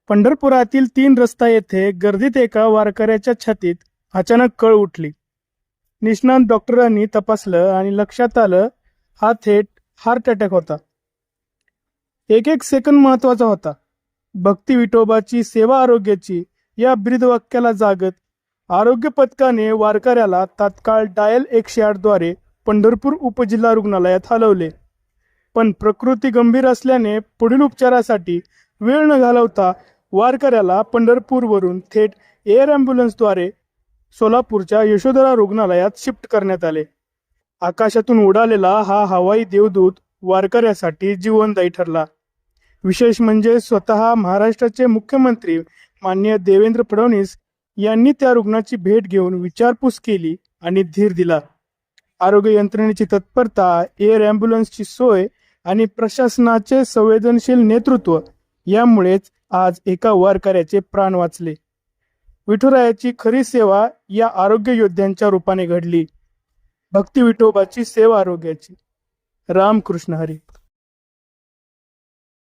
पंढरपुरातील 3 रस्ता येथे गर्दीत एका वारकऱ्याच्या छातीत अचानक कळ उठली. निष्णात डॉक्टरांनी तपासलं आणि लक्षात आलं हा थेट हार्ट अटॅक होता. एक एक सेकंद महत्वाचा होता. भक्ती विठोबाची सेवा आरोग्याची या ब्रीदवाक्याला जागत आरोग्य पथकाने वारकऱ्याला तात्काळ डायल 108 द्वारे पंढरपूर उपजिल्हा रुग्णालयात हलवले. पण प्रकृती गंभीर असल्याने पुढील उपचारासाठी वेळ न घालवता वारकऱ्याला पंढरपूरवरून थेट एअर ॲम्ब्युलन्सद्वारे सोलापूरच्या यशोधरा रुग्णालयात शिफ्ट करण्यात आले. आकाशातून उडालेला हा हवाई देवदूत वारकऱ्यासाठी जीवनदायी ठरला. विशेष म्हणजे स्वतः महाराष्ट्राचे मुख्यमंत्री माननीय देवेंद्र फडणवीस यांनी त्या रुग्णाची भेट घेऊन विचारपूस केली आणि धीर दिला. आरोग्य यंत्रणेची तत्परता, एअर ॲम्ब्युलन्सची सोय आणि प्रशासनाचे संवेदनशील नेतृत्व यामुळेच आज एका वारकऱ्याचे प्राण वाचले. विठुरायाची खरी सेवा या आरोग्य योद्ध्यांच्या रूपाने घडली. भक्ती विठोबाची सेवा आरोग्याची. रामकृष्ण हरी.